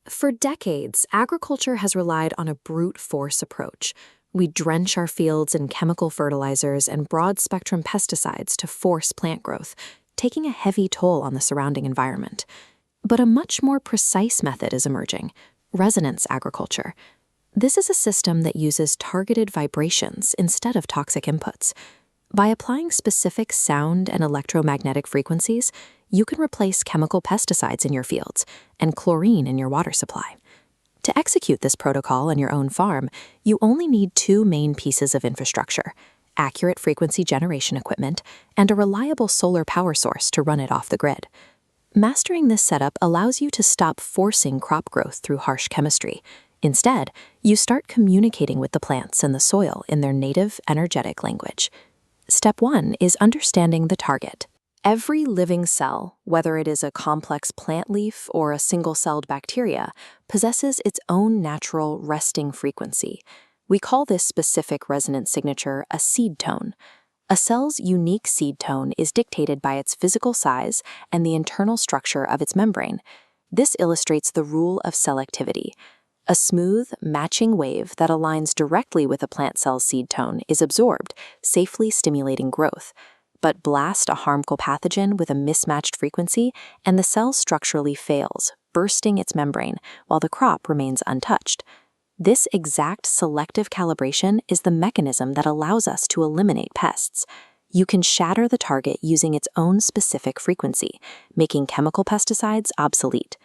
For decades, agriculture has relied on a brute force approach. We drench our fields in chemical fertilizers and broad-spectrum pesticides to force plant growth, taking a heavy toll on the surrounding environment. But a much more precise method is emerging: resonance agriculture. This is a system that uses targeted vibrations instead of toxic inputs. By applying specific sound and electromagnetic frequencies, you can replace chemical pesticides in your fields and chlorine in your water supply. To execute this protocol on your own farm, you only need two main pieces of infrastructure: accurate frequency generation equipment and a reliable solar power source to run it off the grid. Mastering this setup allows you to stop forcing crop growth through harsh chemistry. Instead, you start communicating with the plants and the soil in their native, energetic language. Step 1 is understanding the target. Every living cell, whether it is a complex plant leaf or a single-celled bacteria, possesses its own natural resting frequency. We call this specific resonance signature a seed tone. A cell's unique seed tone is dictated by its physical size and the internal structure of its membrane. This illustrates the rule of selectivity. A smooth, matching wave that aligns directly with a plant cell's seed tone is absorbed, safely stimulating growth. But blast a harmful pathogen with a mismatched frequency, and the cell structurally fails, bursting its membrane, while the crop remains untouched. This exact selective calibration is the mechanism that allows us to eliminate pests. You can shatter the target using its own specific frequency, making chemical pesticides obsolete.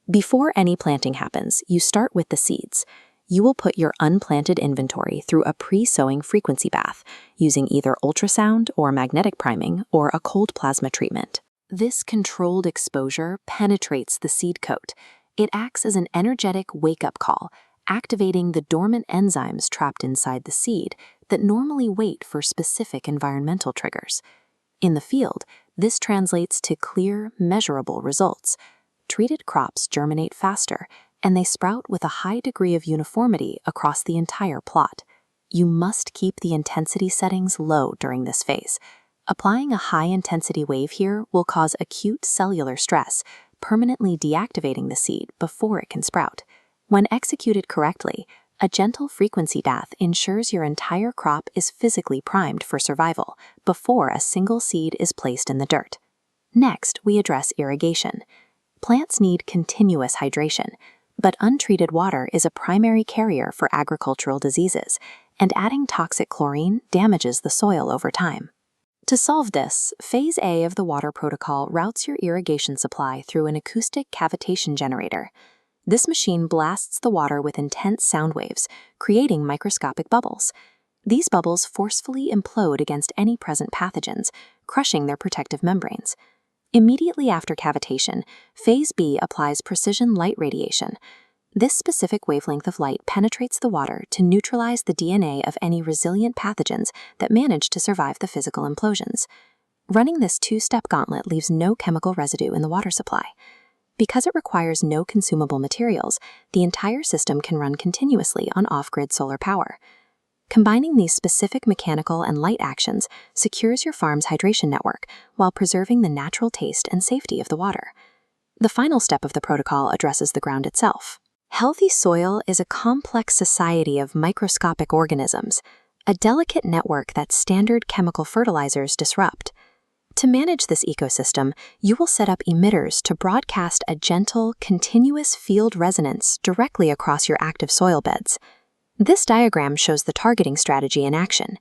Before any planting happens, you start with the seeds. You will put your unplanted inventory through a pre-sowing frequency bath, using either ultrasound or magnetic priming or a cold plasma treatment. This controlled exposure penetrates the seed coat. It acts as an energetic wake-up call, activating the dormant enzymes trapped inside the seed that normally wait for specific environmental triggers. In the field, this translates to clear, measurable results. Treated crops germinate faster, and they sprout with a high degree of uniformity across the entire plot. You must keep the intensity settings low during this phase. Applying a high-intensity wave here will cause acute cellular stress, permanently deactivating the seed before it can sprout. When executed correctly, a gentle frequency bath ensures your entire crop is physically primed for survival before a single seed is placed in the dirt. Next, we address irrigation. Plants need continuous hydration, but untreated water is a primary carrier for agricultural diseases, and adding toxic chlorine damages the soil over time. To solve this, Phase A of the water protocol routes your irrigation supply through an acoustic cavitation generator. This machine blasts the water with intense sound waves, creating microscopic bubbles. These bubbles forcefully implode against any present pathogens, crushing their protective membranes. Immediately after cavitation, Phase B applies precision light radiation. This specific wavelength of light penetrates the water to neutralize the DNA of any resilient pathogens that manage to survive the physical implosions. Running this two-step gauntlet leaves no chemical residue in the water supply. Because it requires no consumable materials, the entire system can run continuously on off-grid solar power. Combining these specific mechanical and light actions secures your farm's hydration network while preserving the natural taste and safety of the water. The final step of the protocol addresses the ground itself. Healthy soil is a complex society of microscopic organisms, a delicate network that standard chemical fertilizers disrupt. To manage this ecosystem, you will set up emitters to broadcast a gentle, continuous field resonance directly across your active soil beds. This diagram shows the targeting strategy in action.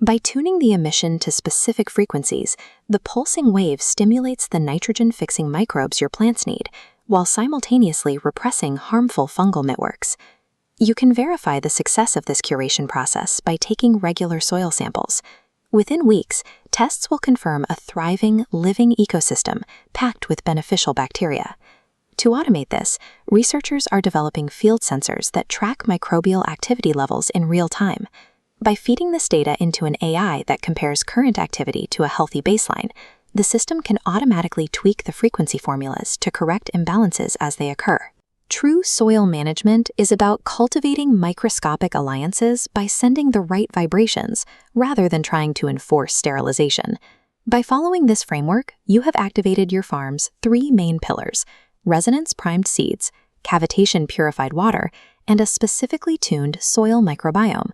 By tuning the emission to specific frequencies, the pulsing wave stimulates the nitrogen-fixing microbes your plants need, while simultaneously repressing harmful fungal networks. You can verify the success of this curation process by taking regular soil samples. Within weeks, tests will confirm a thriving, living ecosystem packed with beneficial bacteria. To automate this, researchers are developing field sensors that track microbial activity levels in real time. By feeding this data into an AI that compares current activity to a healthy baseline, the system can automatically tweak the frequency formulas to correct imbalances as they occur. True soil management is about cultivating microscopic alliances by sending the right vibrations, rather than trying to enforce sterilization. By following this framework, you have activated your farm's three main pillars: resonance-primed seeds, cavitation purified water, and a specifically tuned soil microbiome.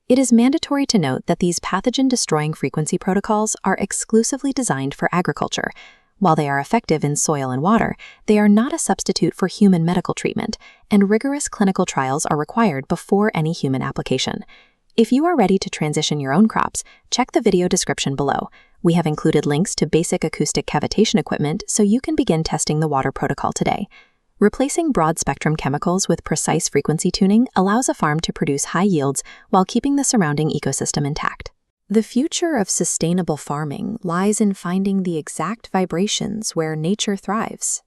It is mandatory to note that these pathogen-destroying frequency protocols are exclusively designed for agriculture. While they are effective in soil and water, they are not a substitute for human medical treatment, and rigorous clinical trials are required before any human application. If you are ready to transition your own crops, check the video description below. We have included links to basic acoustic cavitation equipment so you can begin testing the water protocol today. Replacing broad-spectrum chemicals with precise frequency tuning allows a farm to produce high yields while keeping the surrounding ecosystem intact. The future of sustainable farming lies in finding the exact vibrations where nature thrives.